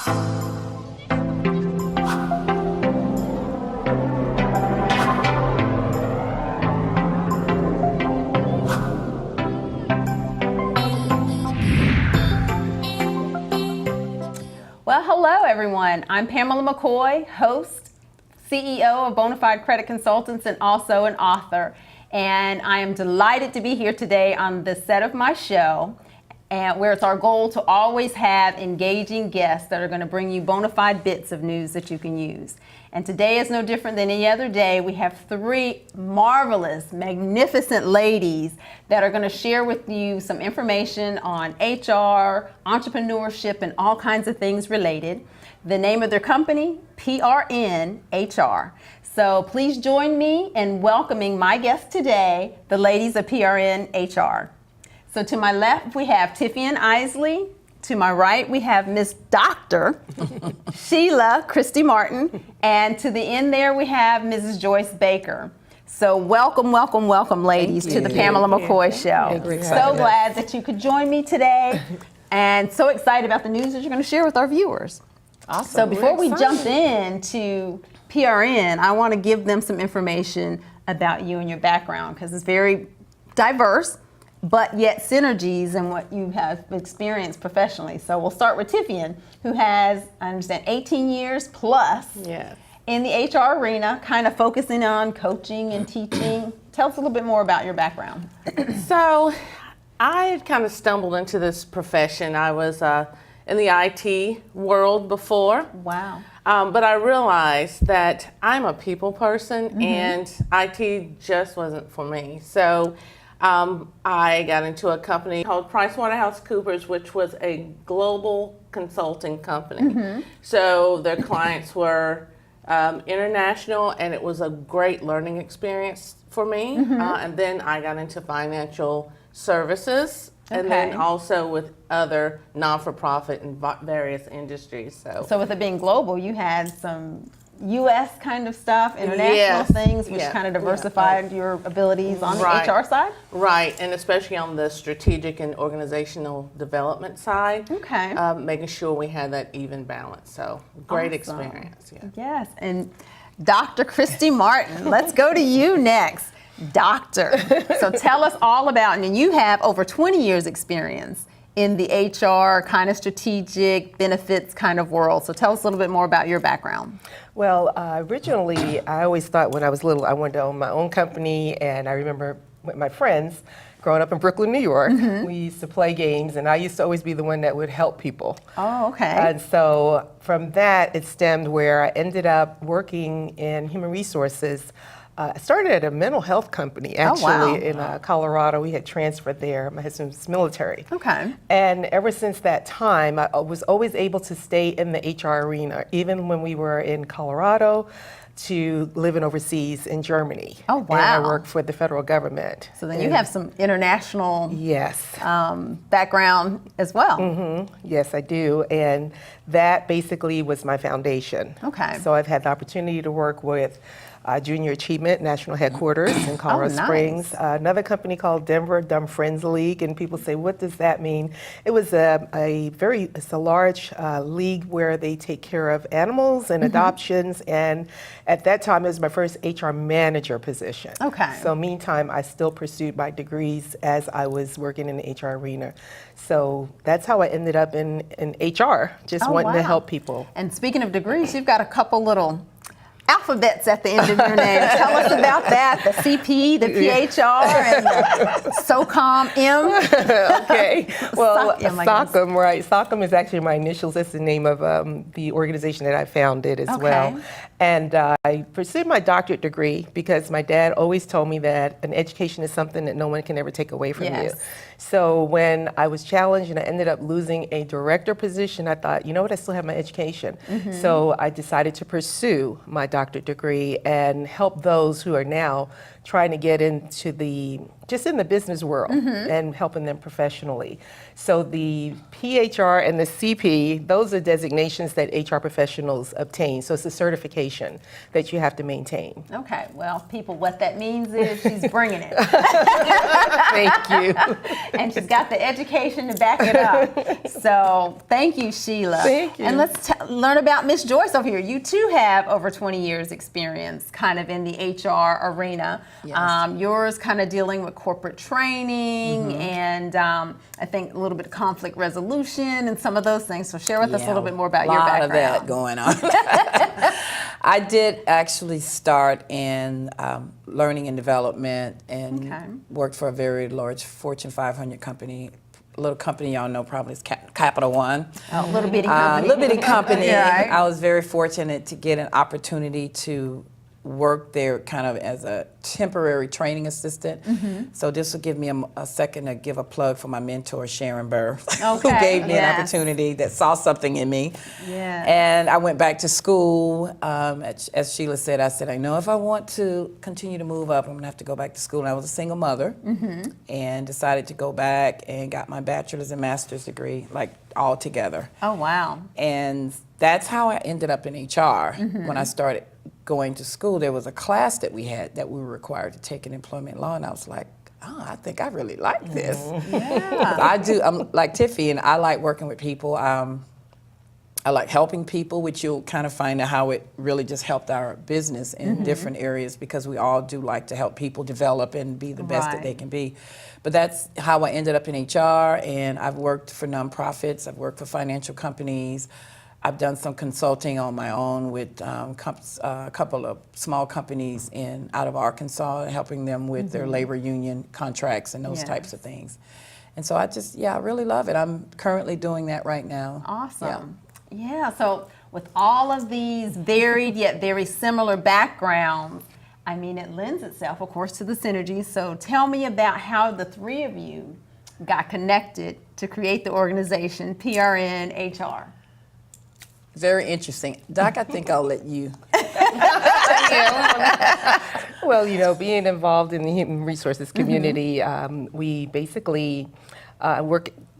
Well, hello everyone. I'm Pamala McCoy, host, CEO of Bonafide Credit Consultants, and also an author. And I am delighted to be here today on the set of my show, and where it's our goal to always have engaging guests that are going to bring you bona fide bits of news that you can use. And today is no different than any other day. We have three marvelous, magnificent ladies that are going to share with you some information on HR, entrepreneurship, and all kinds of things related. The name of their company, PRN-HR. So please join me in welcoming my guests today, the ladies of PRN-HR. So to my left, we have Tiffiann Isley. To my right, we have Miss Dr. Sheila Christy-Martin. And to the end there, we have Mrs. Joyce Baker. So welcome, welcome, welcome, ladies, to the Pamala McCoy Show. So glad that you could join me today, and so excited about the news that you're going to share with our viewers. Awesome. So before we jump into PRN, I want to give them some information about you and your background, because it's very diverse, but yet synergies in what you have experienced professionally. So we'll start with Tiffiann, who has, I understand, 18 years plus in the HR arena, kind of focusing on coaching and teaching. Tell us a little bit more about your background. So I had kind of stumbled into this profession. I was in the IT world before. Wow. But I realized that I'm a people person, and IT just wasn't for me. So I got into a company called PricewaterhouseCoopers, which was a global consulting company. So their clients were international, and it was a great learning experience for me. And then I got into financial services, and then also with other non-for-profit and various industries. So with it being global, you had some U.S. kind of stuff, international things, which kind of diversified your abilities on the HR side? Right, and especially on the strategic and organizational development side. Making sure we had that even balance. So great experience. Yes, and Dr. Christy-Martin, let's go to you next. Doctor, so tell us all about, and you have over 20 years experience in the HR kind of strategic benefits kind of world. So tell us a little bit more about your background. Well, originally, I always thought when I was little, I wanted to own my own company. And I remember with my friends growing up in Brooklyn, New York, we used to play games, and I used to always be the one that would help people. Oh, okay. And so from that, it stemmed where I ended up working in human resources. I started at a mental health company, actually, in Colorado. We had transferred there. My husband's military. And ever since that time, I was always able to stay in the HR arena, even when we were in Colorado, to living overseas in Germany. Oh, wow. And I worked for the federal government. So then you have some international background as well. Yes, I do. And that basically was my foundation. So I've had the opportunity to work with Junior Achievement National Headquarters in Colorado Springs. Another company called Denver Dumb Friends League, and people say, what does that mean? It was it's a large league where they take care of animals and adoptions, and at that time it was my first HR manager position. So meantime, I still pursued my degrees as I was working in the HR arena. So that's how I ended up in HR, just wanting to help people. And speaking of degrees, you've got a couple little alphabets at the end of your name. Tell us about that, the CP, the PHR, and the SOCOM-M. Well, SOCOM, right. SOCOM is actually my initials. That's the name of the organization that I founded as well. And I pursued my doctorate degree because my dad always told me that an education is something that no one can ever take away from you. So when I was challenged and I ended up losing a director position, I thought, you know what, I still have my education. So I decided to pursue my doctorate degree and help those who are now trying to get into just in the business world and helping them professionally. So the PHR and the CP, those are designations that HR professionals obtain. So it's a certification that you have to maintain. Okay, well, people, what that means is she's bringing it. Thank you. And she's got the education to back it up. So thank you, Sheila. Thank you. And let's learn about Miss Joyce over here. You too have over 20 years experience kind of in the HR arena. Yes. Yours kind of dealing with corporate training and I think a little bit of conflict resolution and some of those things. So share with us a little bit more about your background. A lot of that going on. I did actually start in learning and development and worked for a very large Fortune 500 company. A little company y'all know probably is Capital One. Oh, little bitty company. Little bitty company. Right. I was very fortunate to get an opportunity to work there kind of as a temporary training assistant. So this will give me a second to give a plug for my mentor, Sharon Burr, who gave me an opportunity that saw something in me. Yeah. And I went back to school. As Sheila said, I know if I want to continue to move up, I'm gonna have to go back to school. And I was a single mother and decided to go back and got my bachelor's and master's degree, like all together. Oh, wow. And that's how I ended up in HR. When I started going to school, there was a class that we had that we were required to take in employment law, and I was like, oh, I think I really like this. I'm like Tiffiann, I like working with people. I like helping people, which you'll kind of find out how it really just helped our business in different areas, because we all do like to help people develop and be the best that they can be. But that's how I ended up in HR, and I've worked for nonprofits, I've worked for financial companies, I've done some consulting on my own with a couple of small companies out of Arkansas, helping them with their labor union contracts and those types of things. And so I really love it. I'm currently doing that right now. Awesome. Yeah, so with all of these varied yet very similar backgrounds, I mean, it lends itself, of course, to the synergy. So tell me about how the three of you got connected to create the organization PRN-HR. Very interesting. Doc, I think I'll let you. Well, being involved in the human resources community, we basically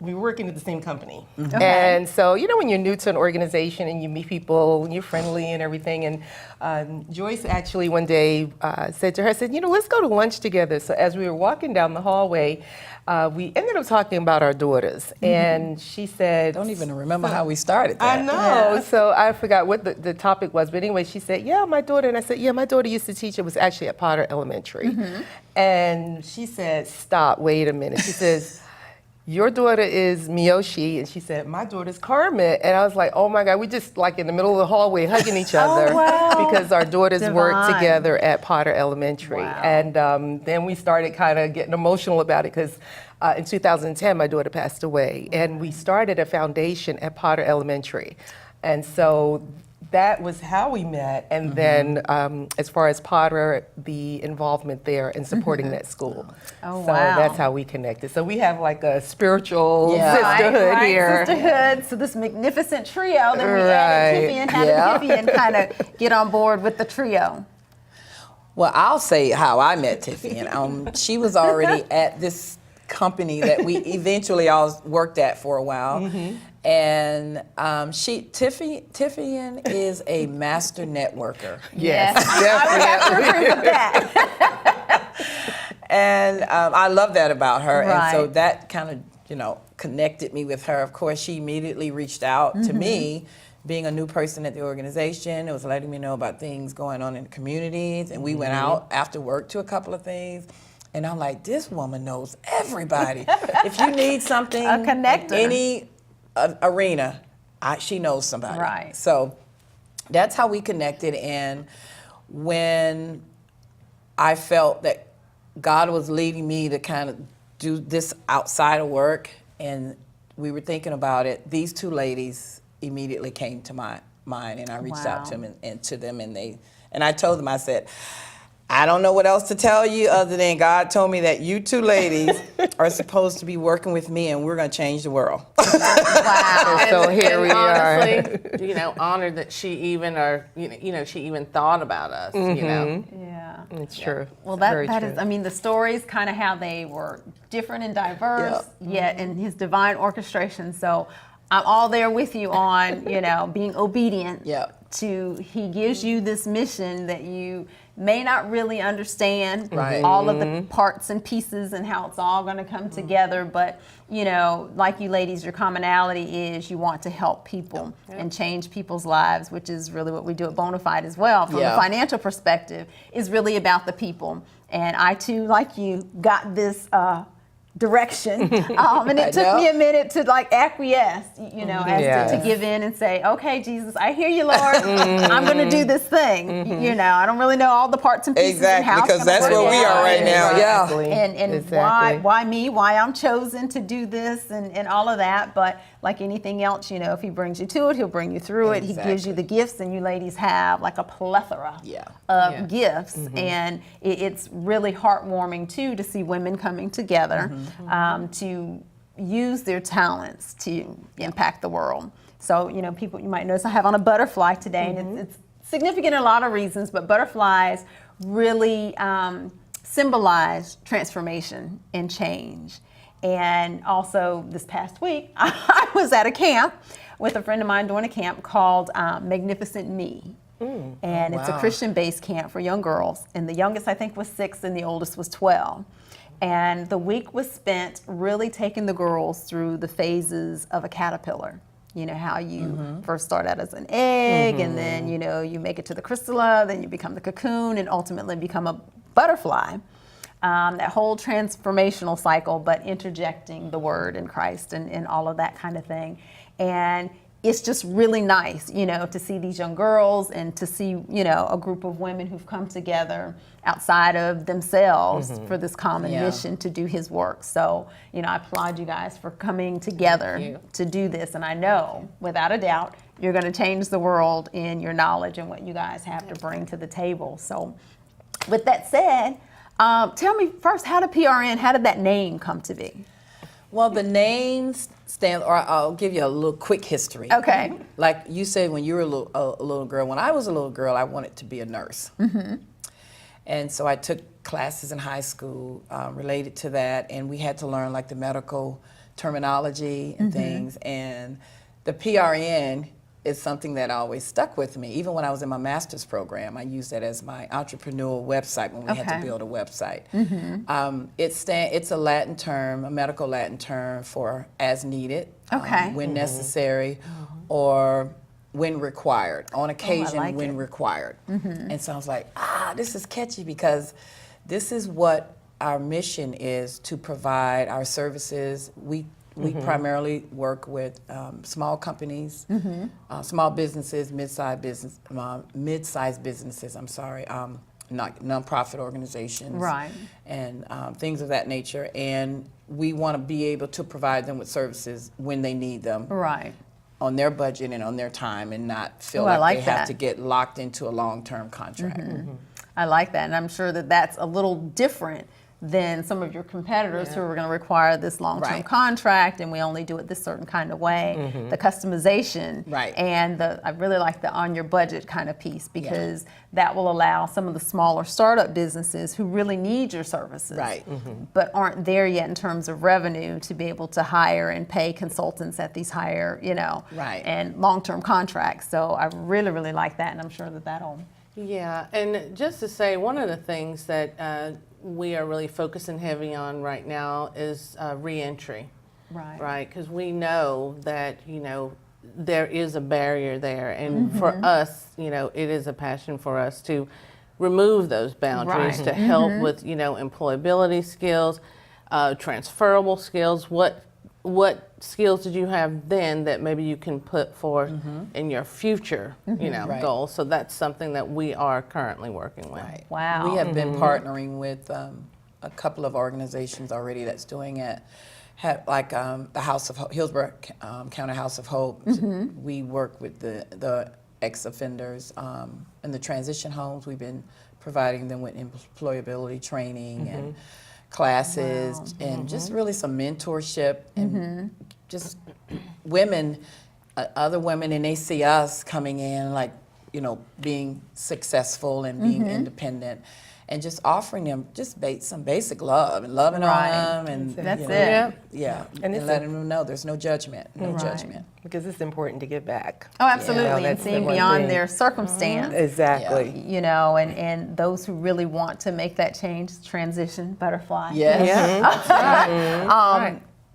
we work in the same company. And so, when you're new to an organization and you meet people and you're friendly and everything, and Joyce actually one day said to her, let's go to lunch together. So as we were walking down the hallway, we ended up talking about our daughters. And she said... Don't even remember how we started that. I know. So I forgot what the topic was. But anyway, she said, yeah, my daughter. And I said, yeah, my daughter used to teach. It was actually at Potter Elementary. And she said, stop, wait a minute. She says, your daughter is Miyoshi, and she said, my daughter's Carmen. And I was like, oh my God, we just like in the middle of the hallway hugging each other because our daughters worked together at Potter Elementary. And then we started kind of getting emotional about it because in 2010, my daughter passed away, and we started a foundation at Potter Elementary. And so that was how we met. And then as far as Potter, the involvement there in supporting that school. Oh, so that's how we connected. So we have like a spiritual sisterhood here. Sisterhood. So this magnificent trio, then we added Tiffiann. How did Tiffiann kind of get on board with the trio? Well, I'll say how I met Tiffiann. She was already at this company that we eventually all worked at for a while. And Tiffiann is a master networker. Yes, I would have to agree with that. And I love that about her. And so that kind of, connected me with her. Of course, she immediately reached out to me, being a new person at the organization. It was letting me know about things going on in the communities. And we went out after work to a couple of things. And I'm like, this woman knows everybody. If you need something, A connector. any arena, she knows somebody. Right. So that's how we connected. And when I felt that God was leading me to kind of do this outside of work, and we were thinking about it, these two ladies immediately came to my mind, and I reached out to them and I told them, I said, I don't know what else to tell you other than God told me that you two ladies are supposed to be working with me, and we're going to change the world. Wow. So here we are. Honestly, honored that she even she even thought about us. Yeah. It's true. Well, Very that true. is, I mean, the stories kind of how they were different and diverse, yet in his divine orchestration. So I'm all there with you on, being obedient to, he gives you this mission that you may not really understand all of the parts and pieces and how it's all going to come together. But, like you ladies, your commonality is you want to help people and change people's lives, which is really what we do at Bonafide as well. From a financial perspective, is really about the people. And I, too, like you, got this direction. And it took me a minute to acquiesce, as to give in and say, okay, Jesus, I hear you, Lord. I'm going to do this thing. I don't really know all the parts and pieces. Exactly, and how because that's where we are right now. Exactly. And why me? Why I'm chosen to do this and all of that. But like anything else, if he brings you to it, he'll bring you through it. He gives you the gifts, and you ladies have like a plethora of gifts. And it's really heartwarming too to see women coming together to use their talents to impact the world. So, people, you might notice I have on a butterfly today, and it's significant in a lot of reasons, but butterflies really symbolize transformation and change. And also this past week, I was at a camp with a friend of mine doing a camp called Magnificent Me. And it's a Christian-based camp for young girls. And the youngest, I think, was 6, and the oldest was 12. And the week was spent really taking the girls through the phases of a caterpillar. How you first start out as an egg, and then, you make it to the chrysalis, then you become the cocoon, and ultimately become a butterfly. That whole transformational cycle, but interjecting the word in Christ and all of that kind of thing. And it's just really nice, to see these young girls and to see, a group of women who've come together outside of themselves for this common mission to do his work. So, I applaud you guys for coming together to do this. And I know, without a doubt, you're going to change the world in your knowledge and what you guys have to bring to the table. So with that said, tell me first, how did that name come to be? Well, the name stands, or I'll give you a little quick history. Okay. Like you said, when you were a little girl, when I was a little girl, I wanted to be a nurse. And so I took classes in high school related to that, and we had to learn like the medical terminology and things. And the PRN is something that always stuck with me. Even when I was in my master's program, I used that as my entrepreneurial website when we had to build a website. It's a Latin term, a medical Latin term for as needed, when necessary, or when required, on occasion when required. And so I was like, this is catchy, because this is what our mission is, to provide our services. We primarily work with small companies, small businesses, mid-sized businesses, nonprofit organizations, and things of that nature. And we want to be able to provide them with services when they need them, on their budget and on their time, and not feel like they have to get locked into a long-term contract. I like that, and I'm sure that that's a little different than some of your competitors who are going to require this long-term contract, and we only do it this certain kind of way. The customization, and I really like the on your budget kind of piece, because that will allow some of the smaller startup businesses who really need your services, but aren't there yet in terms of revenue to be able to hire and pay consultants at these higher, and long-term contracts. So I really, really like that, and I'm sure that that'll. Yeah, and just to say, one of the things that we are really focusing heavy on right now is reentry, right? Because we know that, there is a barrier there, and for us, it is a passion for us to remove those boundaries to help with, employability skills, transferable skills. What skills did you have then that maybe you can put forth in your future, goals? So that's something that we are currently working with. Wow. We have been partnering with a couple of organizations already that's doing it. Like the House of Hillsborough County House of Hope. We work with the ex-offenders and the transition homes. We've been providing them with employability training and classes and just really some mentorship and just women, other women, and they see us coming in like, you know, being successful and being independent. And just offering them just some basic love and loving on them, and that's you know, it. Yeah, and letting them know there's no judgment, no judgment. Because it's important to give back. Oh, absolutely, and that's seeing the one beyond thing. their circumstance. Exactly. You know, and those who really want to make that change, transition, butterfly. Yes.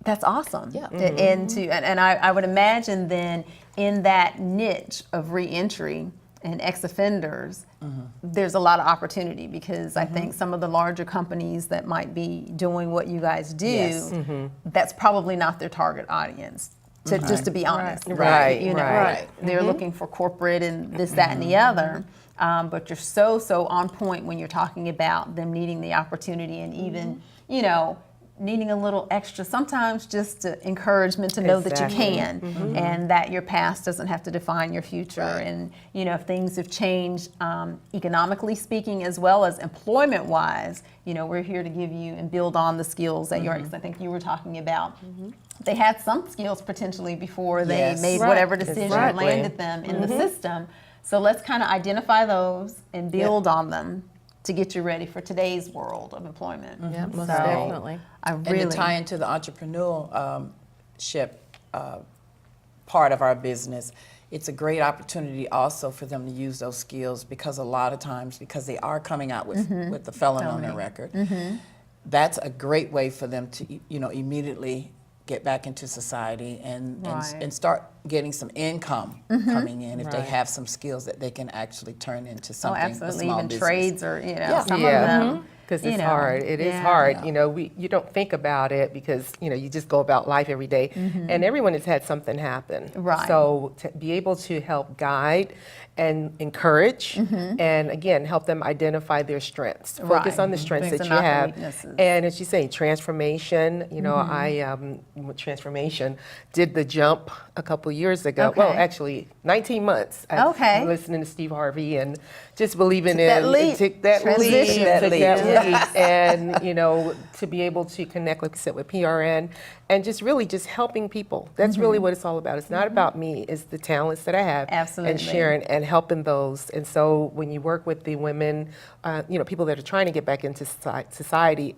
That's awesome. Yeah. And I would imagine then in that niche of reentry and ex-offenders, there's a lot of opportunity, because I think some of the larger companies that might be doing what you guys do, that's probably not their target audience. Just to be honest, Right. You know, Right. they're looking for corporate and this, that, and the other. But you're so on point when you're talking about them needing the opportunity and even, you know, needing a little extra, sometimes just encouragement to know that you can, and that your past doesn't have to define your future. And, you know, if things have changed economically speaking, as well as employment-wise, you know, we're here to give you and build on the skills that I think you were talking about. They had some skills potentially before they made whatever decision landed them in the system. So let's kind of identify those and build on them to get you ready for today's world of employment. Yeah, most definitely. And to tie into the entrepreneurship part of our business, it's a great opportunity also for them to use those skills, because a lot of times, because they are coming out with the felon on their record, that's a great way for them to, you know, immediately get back into society and start getting some income coming in if they have some skills that they can actually turn into something. Absolutely, a small even business. trades or, you know, some of Yeah. them. Because you it's know, hard. It is hard. You know, you don't think about it because, you know, you just go about life every day. And everyone has had something happen. Right. So to be able to help guide and encourage and, again, help them identify their strengths. Focus on the strengths Strengths that and you not the have. weaknesses. And as you say, transformation, you know, I, with transformation, did the jump a couple years ago. Okay. Well, actually, 19 months. Okay. I'm listening to Steve Harvey and just believing Took that leap. took that Transition. leap, Took took that that leap, and you know, to be able to connect, like I said, with PRN, and just really just helping people. That's really what it's all about. It's not about me. It's the talents that I have, Absolutely. and sharing and helping those. And so when you work with the women, you know, people that are trying to get back into society,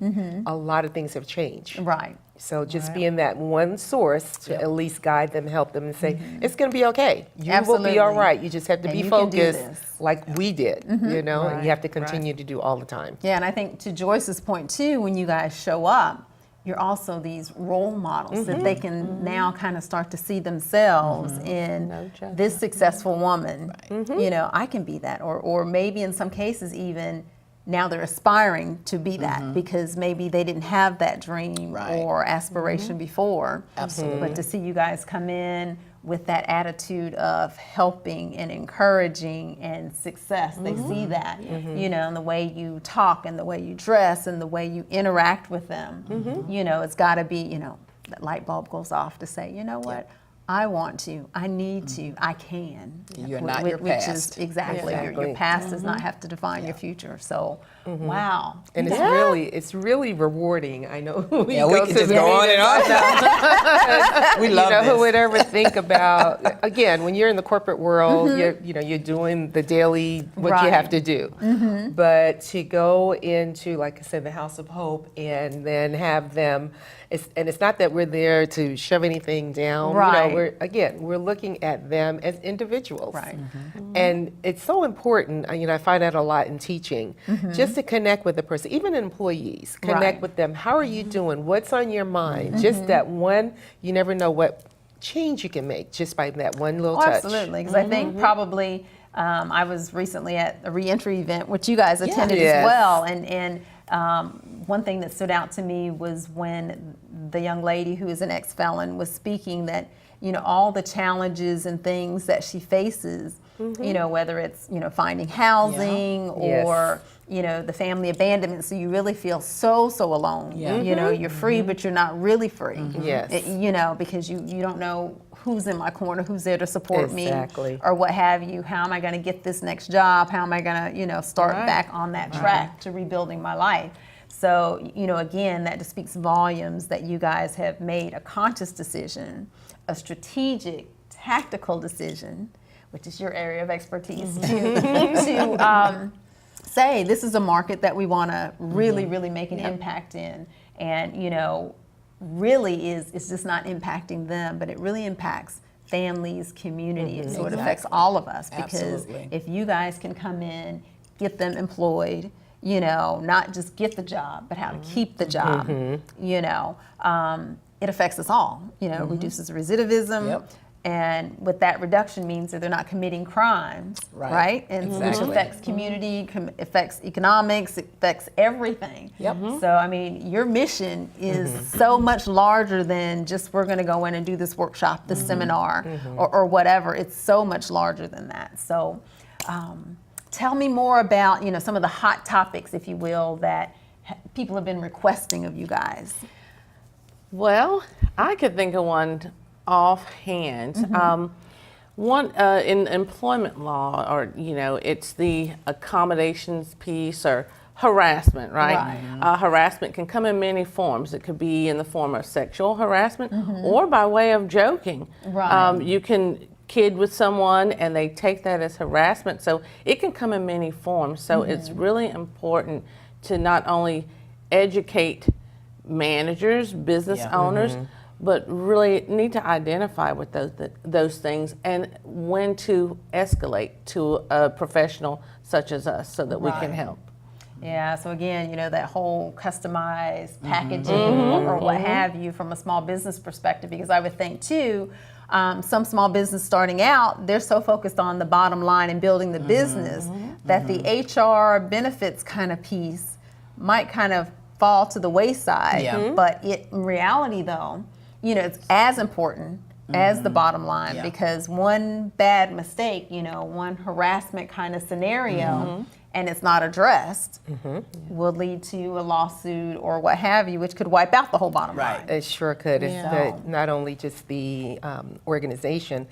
a lot of things have changed. Right. So just being that one source to at least guide them, help them, and say, it's going to be okay. You will Absolutely. be all right. You just have to And be you can do focused this. like we did, you know, and you have to continue to do all the time. Yeah, and I think to Joyce's point too, when you guys show up, you're also these role models that they can now kind of start to see themselves in this successful woman. You know, I can be that, or maybe in some cases even now they're aspiring to be that because maybe they didn't have that dream or aspiration before. Absolutely. But to see you guys come in with that attitude of helping and encouraging and success, they see that, you know, in the way you talk and the way you dress and the way you interact with them. You know, it's got to be, you know, that light bulb goes off to say, you know what? I want to, I need to, I can. You're not your Which is past. exactly, your past does not have to define your future. So, wow. And it's really rewarding. I know we Yeah, we go can to just the go on and on. We love you know, this. who would ever think about, again, when you're in the corporate world, you're doing the daily, what you have to do. But to go into, like I said, the House of Hope and then have them, it's not that we're there to shove anything down. Right. You know, we're looking at them as individuals. Right. And it's so important, you know, I find that a lot in teaching, just to connect with the person, even employees, connect Right. with them. How are you doing? What's on your mind? Just that one, you never know what change you can make just by that one little touch. Absolutely, because I think probably I was recently at a reentry event, which you guys attended Yes. as well, and one thing that stood out to me was when the young lady who is an ex-felon was speaking that, you know, all the challenges and things that she faces, you know, whether it's, you know, finding housing or, you know, the family abandonment. So you really feel so alone. Yeah. You know, you're free, but you're not really free. Yes. You know, because you don't know who's in my corner, who's there to support Exactly. me, or what have you. How am I going to get this next job? How am I going to, start back on that track to rebuilding my life? So, again, that just speaks volumes that you guys have made a conscious decision, a strategic, tactical decision, which is your area of expertise, to say this is a market that we want to really, really make an impact in. And, really it's just not impacting them, but it really impacts families, communities. So it affects all of us, because if you guys can come in, get them employed, not just get the job, but how to keep the job, it affects us all, reduces recidivism. And with that reduction means that they're not committing crimes, right? And which affects community, affects economics, it affects everything. So, I mean, your mission is so much larger than just we're going to go in and do this workshop, this seminar, or whatever. It's so much larger than that. So, tell me more about, some of the hot topics, if you will, that people have been requesting of you guys. Well, I could think of one offhand. One in employment law, or it's the accommodations piece, or harassment, right? Harassment can come in many forms. It could be in the form of sexual harassment, or by way of joking. You can kid with someone and they take that as harassment, so it can come in many forms. So it's really important to not only educate managers, business owners, but really need to identify with those things and when to escalate to a professional such as us, so that we can help. Yeah, so again, that whole customized packaging or what have you from a small business perspective, because I would think too, some small business starting out, they're so focused on the bottom line and building the business that the HR benefits kind of piece might kind of fall to the wayside. But in reality though, it's as important as the bottom line, because one bad mistake, one harassment kind of scenario, and it's not addressed, will lead to a lawsuit or what have you, which could wipe out the whole bottom line. It sure could. It's not only just the organization,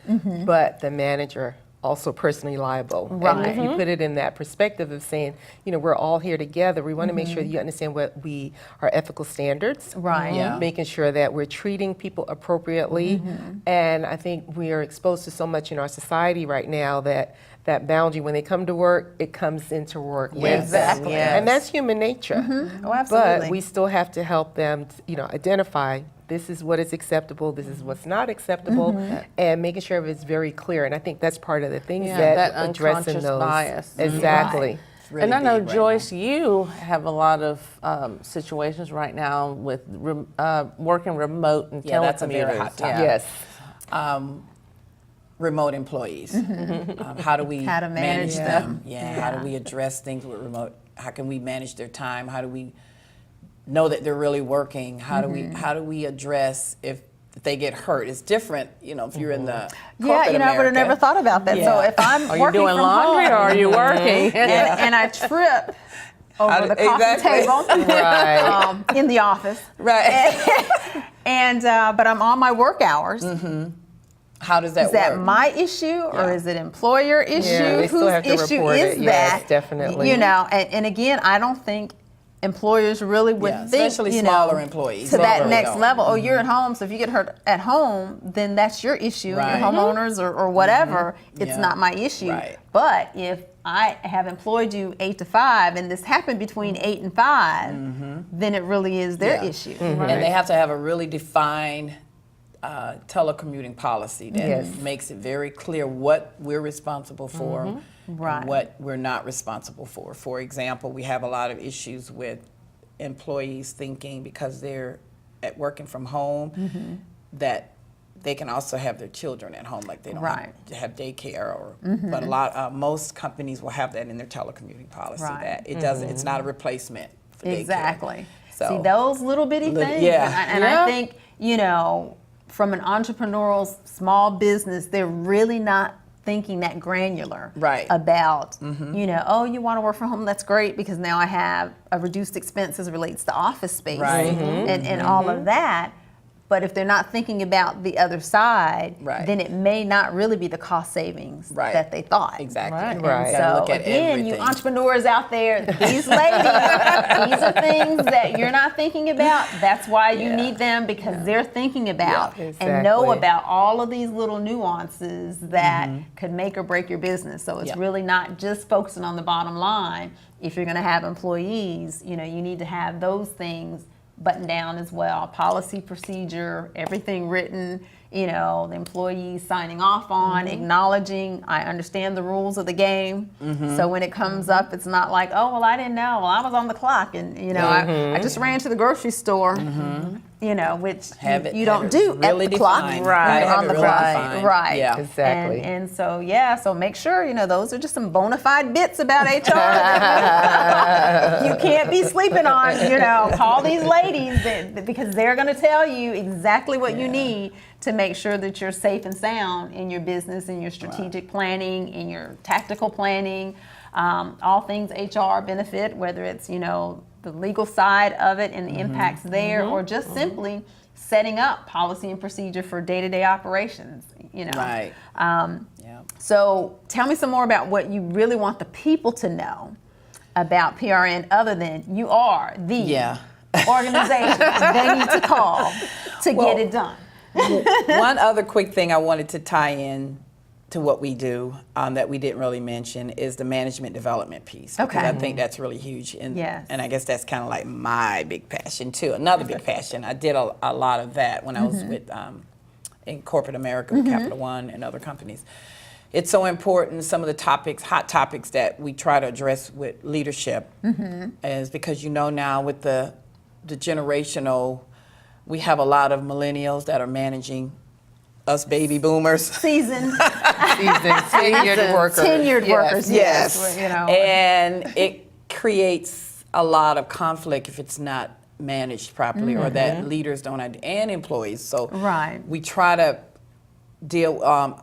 but the manager also personally liable. And if you put it in that perspective of saying, we're all here together, we want to make sure that you understand what our ethical standards, making sure that we're treating people appropriately. And I think we are exposed to so much in our society right now that boundary, when they come to work, it comes into work with them. And that's human nature. Oh, absolutely. But we still have to help them, identify this is what is acceptable, this is what's not acceptable, and making sure it's very clear. And I think that's part of the things that addressing unconscious those. bias. Exactly. Really, and I know, Joyce, you have a lot of situations right now with working remote and telecommuters. That's a very hot topic. Yes. Remote employees. How do we manage them? How do we address things with remote? How can we manage their time? How do we know that they're really working? How do we address if they get hurt? It's different, if you're in the corporate I would have never thought about that. So if I'm are working you doing from laundry home, or are you working? and I trip over the coffee table in the office, and but I'm on my work hours. How does that work? Is that my issue or is it employer issue? They still have to Whose issue report is it. that? Yes, definitely. And again, I don't think employers really would think, especially smaller employees, to that really next don't. level. Oh, you're at home, so if you get hurt at home, then that's your issue, your homeowners or whatever. It's not my issue. But if I have employed you 8 to 5, and this happened between 8 and 5, then it really is their issue. And they have to have a really defined telecommuting policy that makes it very clear what we're responsible for and what we're not responsible for. For example, we have a lot of issues with employees thinking because they're working from home that they can also have their children at home, like they don't have daycare or. But most companies will have that in their telecommuting policy that it doesn't. It's not a replacement for daycare. Exactly. So, see those little bitty things, and I think from an entrepreneurial small business, they're really not thinking that granular about, oh, you want to work from home, that's great, because now I have a reduced expense as it relates to office space and all of that. But if they're not thinking about the other side, Right. then it may not really be the cost savings Right. that they thought. Exactly. Right. Right. And Gotta so look at again, you everything. entrepreneurs out there, these ladies, these are things that you're not thinking about. That's why you Yeah. need them, because they're thinking about Yeah, and know exactly. about all of these little nuances that could make or break your business. So it's Yeah. really not just focusing on the bottom line. If you're going to have employees, you need to have those things buttoned down as well. Policy, procedure, everything written, the employees signing off on, acknowledging, I understand the rules of the game. So when it comes up, it's not like, oh, well, I didn't know. Well, I was on the clock and, I just ran to the grocery store, which Have it- you have don't it do really at the clock. defined. Right. On Have the it really clock. defined. Right. Yeah. Exactly. And so, so make sure, those are just some bona fide bits about HR. You can't be sleeping on, call these ladies because they're going to tell you exactly what you need to make sure that you're safe and sound in your business, in your strategic planning, in your tactical planning, all things HR benefit, whether it's, the legal side of it and the impacts there, or just simply setting up policy and procedure for day-to-day operations, Right. So tell me some more about what you really want the people to know about PRN, other than you are the organization they need to call to get it done. One other quick thing I wanted to tie in to what we do that we didn't really mention is the management development piece. Okay. Because I think that's really huge. And, Yes. and I guess that's kind of like my big passion too. Another big passion. I did a lot of that when I was with in corporate America with Capital One and other companies. It's so important. Some of the topics, hot topics that we try to address with leadership is because now with the generational, we have a lot of millennials that are managing us baby boomers. Seasoned, Tenured workers. tenured workers, Yes. yes. And it creates a lot of conflict if it's not managed properly or that leaders don't, and employees. So Right. we try to deal,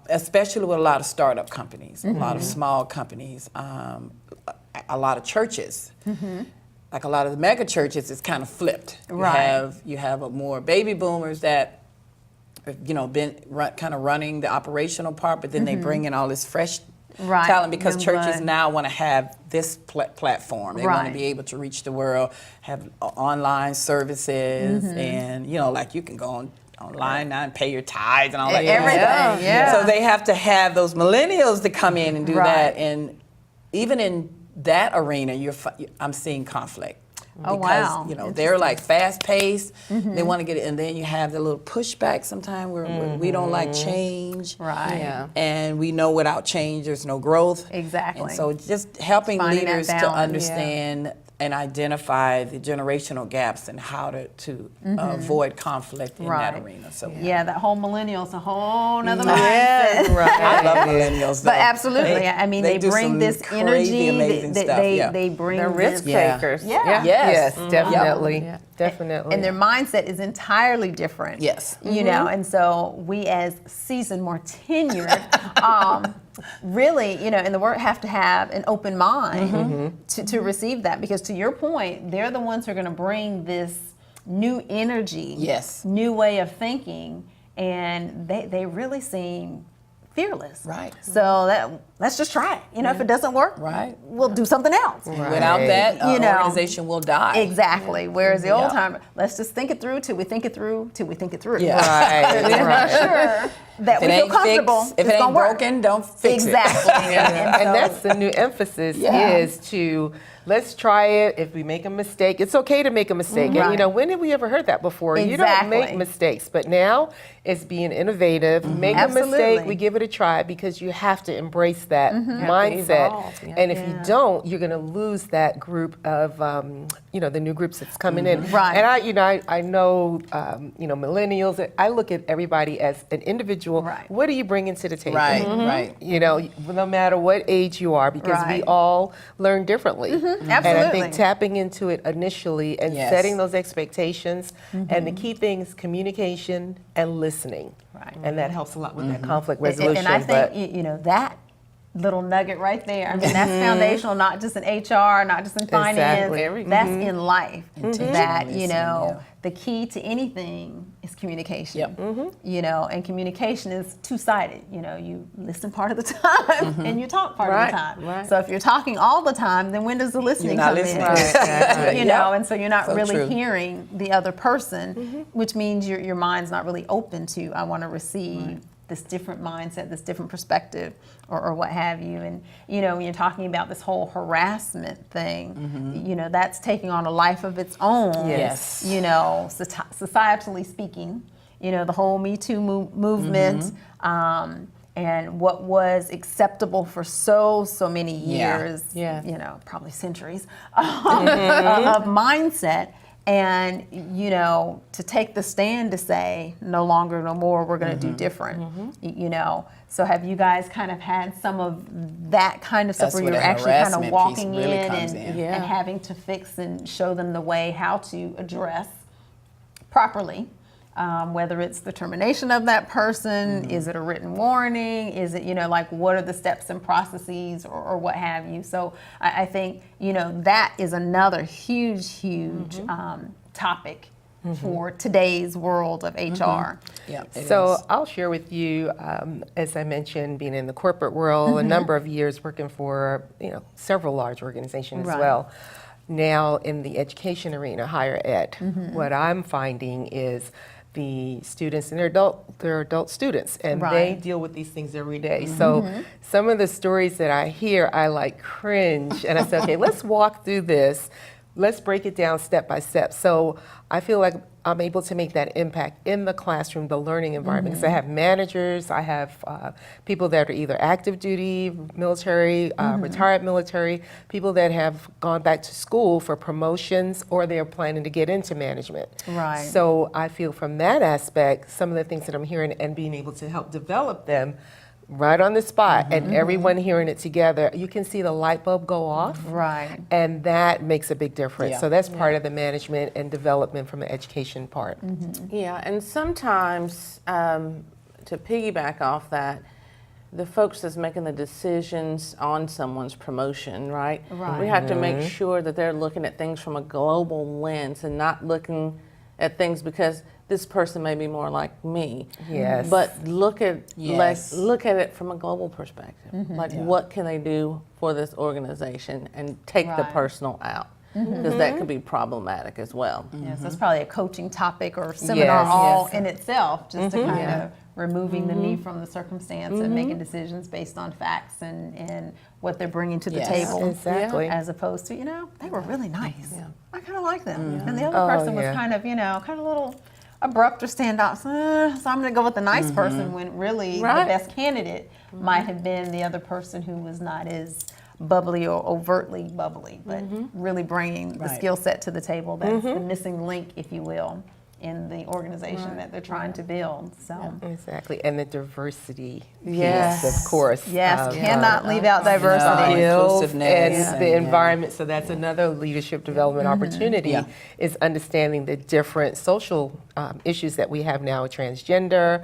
especially with a lot of startup companies, a lot of small companies, a lot of churches. Like a lot of the mega churches, it's kind of flipped. Right. You have more baby boomers that been kind of running the operational part, but then they bring in all this fresh Right. talent because Young churches blood. now want to have this platform. They want Right. to be able to reach the world, have online services, and like you can go online now and pay your tithes and all that. kind of Everything, stuff. yeah. So they have to have those millennials to come in and do Right. that, and even in that arena, I'm seeing conflict. Oh, Because, wow. they're like fast paced. They want to get it, and then you have the little pushback sometimes where we don't like change. Right. Yeah. And we know without change, there's no growth. Exactly. And so just helping Finding that leaders to balance. understand and identify the generational gaps and how to avoid conflict in Right. that arena. So Yeah, that whole millennial's a whole nother Yes, mindset. I love millennials. But though. absolutely, I mean, they do bring some this crazy, energy. amazing stuff. Yeah. They bring They're this, risk Yeah. takers. Yeah. Yes. Definitely. Yeah. Definitely. and their mindset is entirely different. Yes. And so we as seasoned, more tenured, really, in the work have to have an open mind to receive that, because to your point, they're the ones who are going to bring this new energy, Yes. new way of thinking, and they really seem fearless. Right. So let's just try it. If it doesn't work, Right. we'll do something else. Without that, organization will die. Exactly. Whereas the old Yeah. timer, let's just think it through till we think it through till we think it through. Yeah. Right. Sure that If we it feel ain't comfortable. fixed, if it's it gonna ain't work. broken, don't fix it. Exactly. And that's the new emphasis is to let's try it. If we make a mistake, it's okay to make a mistake. Right. And when have we ever heard that before? You don't make Exactly. mistakes, but now it's being innovative. Make a Absolutely. mistake, we give it a try, because you have to embrace that mindset. evolve, yeah. And if you don't, you're going to lose that group of the new groups that's coming in. Right. And I know millennials. I look at everybody as an individual. Right. What are you bringing to the table? Right, right. No matter what age you are, because we Right. all learn differently. And I Absolutely. think tapping into it initially and Yes. setting those expectations, and the key things, communication and listening. Right. And that helps a lot with that conflict resolution. And I think little nugget right there. I mean, that's foundational, not just in HR, not just in finance. Exactly. That's in life. That, you Intentionally know, listening, the key to anything is communication. You know, and communication is two-sided. You know, you listen part of the time and you talk part of the time. Right. So if you're talking all the time, then when does the listening You're not come listening. in? Right, exactly. You know, and so you're not So really true. hearing the other person, which means your mind's not really open to, I want to receive this different mindset, this different perspective, or what have you. And, you know, when you're talking about this whole harassment thing, you know, that's taking on a life of its own. Yes. You know, societally speaking, you know, the whole Me Too movement, and what was acceptable for so many years, Yeah. you know, probably centuries of mindset. And, you know, to take the stand to say, no longer, no more, we're going to do different, you know. So have you guys kind of had some of that kind of stuff That's where where you're the actually kind of harassment walking piece really in comes and, in. and having to fix and show them the way how to address properly? Whether it's the termination of that person, is it a written warning, is it, you know, like what are the steps and processes or what have you. So I think, you know, that is another huge topic for today's world of HR. Yeah, it So is. I'll share with you, as I mentioned, being in the corporate world, a number of years working for, you know, several large organizations as Right. well. Now in the education arena, higher ed, what I'm finding is the students, and they're adult students, and they Right. deal with these things every day. So some of the stories that I hear, I like cringe, and I say, okay, let's walk through this. Let's break it down step by step. So I feel like I'm able to make that impact in the classroom, the learning environment. Because I have managers, I have people that are either active duty, military, retired military, people that have gone back to school for promotions, or they're planning to get into management. Right. So I feel from that aspect, some of the things that I'm hearing and being able to help develop them right on the spot, and everyone hearing it together, you can see the light bulb go off. Right. And that makes a big difference. Yeah. So that's part of the management and development from the education part. Yeah, and sometimes, to piggyback off that, the folks that's making the decisions on someone's promotion, right? Right. We have to make sure that they're looking at things from a global lens and not looking at things because this person may be more like me. Yes. But look at Yes. look at it from a global perspective. Like what can they do for this organization and take the Right. personal out? Because that could be problematic as well. Yes, that's probably a coaching topic or seminar all in itself, just to kind of removing the me from the circumstance and making decisions based on facts and what they're bringing to the Yes. table. Exactly. As opposed to, you know, they were really nice. I kind of like them. And the other Oh, person was yeah. kind of, you know, kind of a little abrupt or standoff. So I'm going to go with the nice person when really Right. the best candidate might have been the other person who was not as bubbly or overtly bubbly, but really bringing the Right. skill set to the table. That's the missing link, if you will, in the organization that they're trying to build. So, Exactly. And the diversity Yes. piece, of course. yes, of, cannot leave out diversity. skills Inclusiveness and the and, environment. So that's another leadership development opportunity Yeah. is understanding the different social issues that we have now with transgender.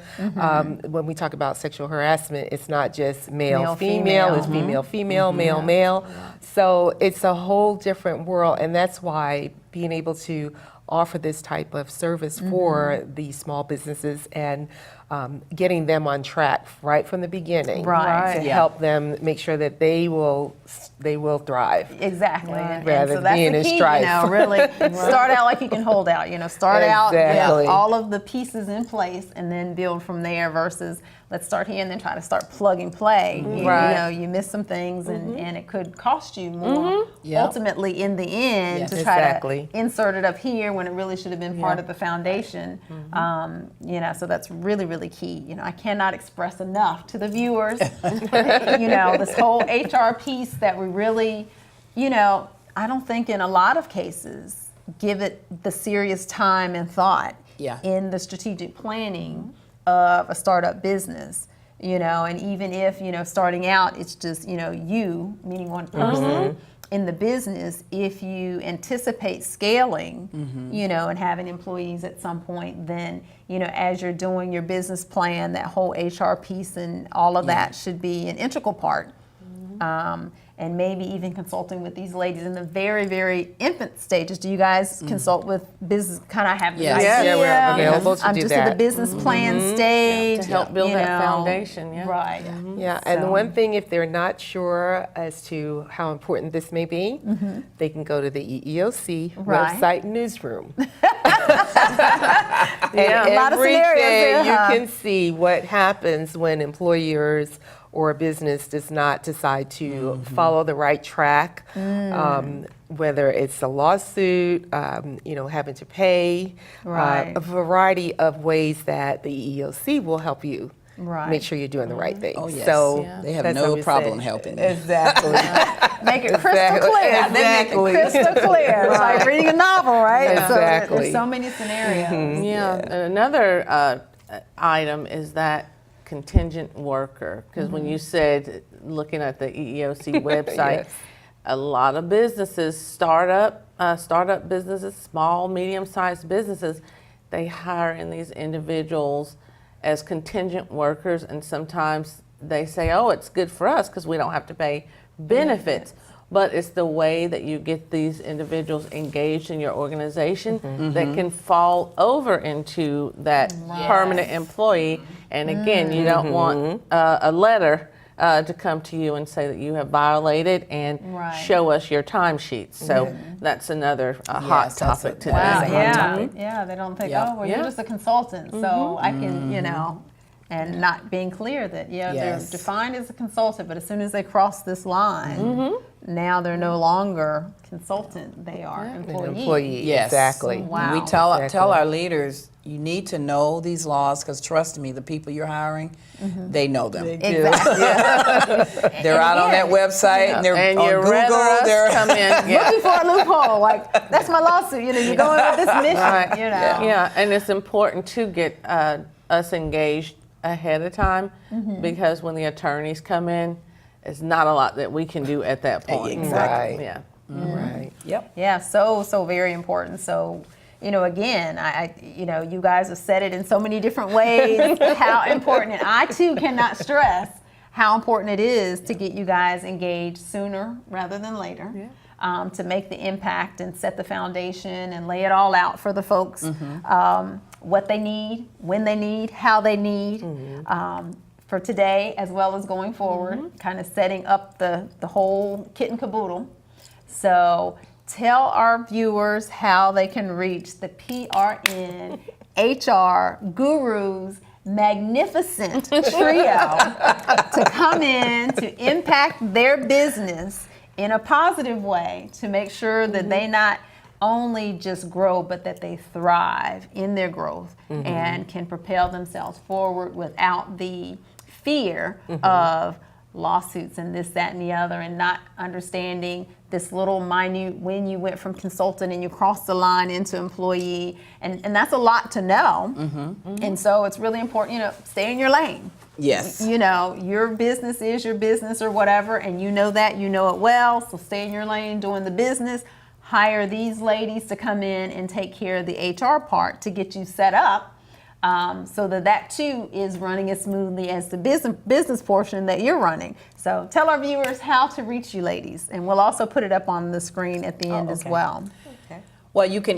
When we talk about sexual harassment, it's not just male, Male, female, female. it's female, female, male, male. So it's a whole different world, and that's why being able to offer this type of service for these small businesses and getting them on track right from the beginning Right. to Yeah. help them make sure that they will thrive. Exactly. And Rather so that's than the in key, strife. you know, really start out like you can hold out, you know, start out Exactly. with all of the pieces in place and then build from there versus let's start here and then try to start plug and play. You Right. know, you miss some things and it could cost you more Yep. ultimately in the end Yes. to try Exactly. to insert it up here when it really should have been part of the foundation. You know, so that's really, really key. You know, I cannot express enough to the viewers, you know, this whole HR piece that we really, you know, I don't think in a lot of cases give it the serious time and thought Yeah. in the strategic planning of a startup business. You know, and even if, you know, starting out, it's just, you know, you, meaning one person in the business, if you anticipate scaling, you know, and having employees at some point, then, you know, as you're doing your business plan, that whole HR piece and all of that should be an integral part and maybe even consulting with these ladies in the very, very infant stages. Do you guys consult with business, kind of have this idea? Yeah, we're available to do just that. at the business plan stage. To help build you that know. foundation, Right. Yeah, and So- one thing, if they're not sure as to how important this may be, they can go to the EEOC Right. website newsroom. Yeah. And A lot of every scenarios day there, huh? you can see what happens when employers or a business does not decide to follow the right track, whether it's a lawsuit, having to pay, Right. a variety of ways that the EEOC will help you Right. make sure you're doing the right thing. Oh, yes. So They have that's no obviously- problem helping you. Exactly. Make it crystal clear. They make Exactly. it crystal clear. It's like reading a novel, right? Exactly. So there's so many scenarios. Yeah. Another item is that contingent worker, because when you said looking at the EEOC website, Yes. a lot of businesses, startup businesses, small, medium-sized businesses, they hire in these individuals as contingent workers, and sometimes they say, oh, it's good for us because we don't have to pay benefits. But it's the way that you get these individuals engaged in your organization that can fall over into that permanent employee. And again, you don't want a letter to come to you and say that you have violated and Right. show us your timesheets. So that's another hot Yes, that's topic a- today. Wow, That's a hot yeah, topic. yeah. They don't think, Yep. oh, well, Yeah. you're just a consultant, so I can, and not being clear that Yes. they're defined as a consultant, but as soon as they cross this line, now they're no longer consultant; they are employee. Employee, Yes. exactly. Wow. We tell Exactly. our leaders, you need to know these laws because trust me, the people you're hiring, they know them. Exactly. They're out on that website and they're And on you'd rather Google. us They're come in. Yeah. Looking for a loophole, like that's my lawsuit. You're going with this mission. Right. Yeah. And it's important to get us engaged ahead of time because when the attorneys come in, it's not a lot that we can do at that point. Exactly. Yeah. Right. Yep. Yeah, so very important. So, again, I you guys have said it in so many different ways how important, and I too cannot stress how important it is to get you guys engaged sooner rather than later. To make the impact and set the foundation and lay it all out for the folks, what they need, when they need, how they need. For today as well as going forward, kind of setting up the whole kit and caboodle. So tell our viewers how they can reach the PRN-HR Gurus magnificent trio to come in to impact their business in a positive way to make sure that they not only just grow, but that they thrive in their growth and can propel themselves forward without the fear of lawsuits and this, that, and the other, and not understanding this little minute when you went from consultant and you crossed the line into employee, and that's a lot to know. And so it's really important, stay in your lane. Yes. Your business is your business or whatever, and you know it well, so stay in your lane doing the business. Hire these ladies to come in and take care of the HR part to get you set up so that too is running as smoothly as the business portion that you're running. So tell our viewers how to reach you ladies, and we'll also put it up on the screen at the end as well. Well, you can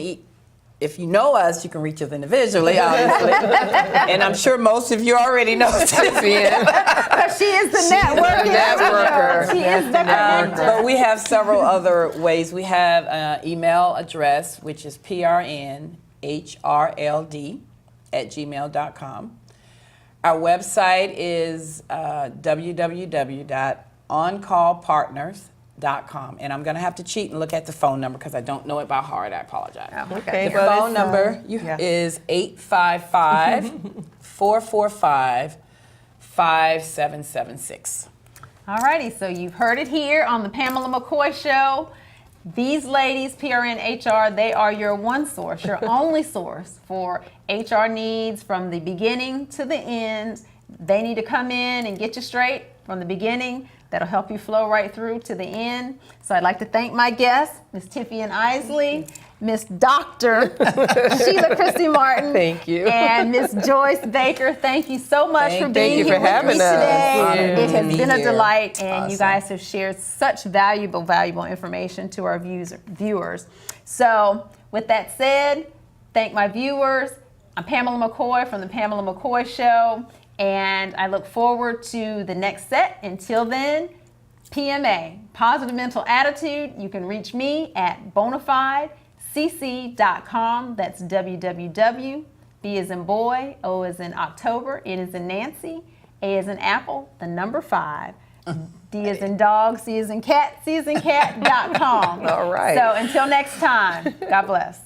if you know us, you can reach us individually, obviously. And I'm sure most of you already know Tiffiann. Because she is the networker. networker. She is the connector. But we have several other ways. We have an email address, which is prnhrld@gmail.com. Our website is www.oncallpartners.com. And I'm going to have to cheat and look at the phone number because I don't know it by heart. I apologize. Okay. The phone number is 855-445-5776. All righty, so you've heard it here on the Pamela McCoy Show. These ladies, PRN-HR, they are your one source, your only source for HR needs from the beginning to the end. They need to come in and get you straight from the beginning. That'll help you flow right through to the end. So I'd like to thank my guests, Ms. Tiffiann Isley, Miss Dr. Sheila Christy-Martin. Thank you. And Miss Joyce Baker. Thank you so much for being here with me today. It has been a delight, and you guys have shared such valuable information to our viewers. So with that said, thank my viewers. I'm Pamela McCoy from the Pamela McCoy Show, and I look forward to the next set. Until then, PMA, Positive Mental Attitude. You can reach me at bonafidecc.com. That's www. B as in boy, O as in October, N as in Nancy, A as in Apple, the number 5. D as in dog, C as in cat, C as in cat.com. All right. So until next time, God bless.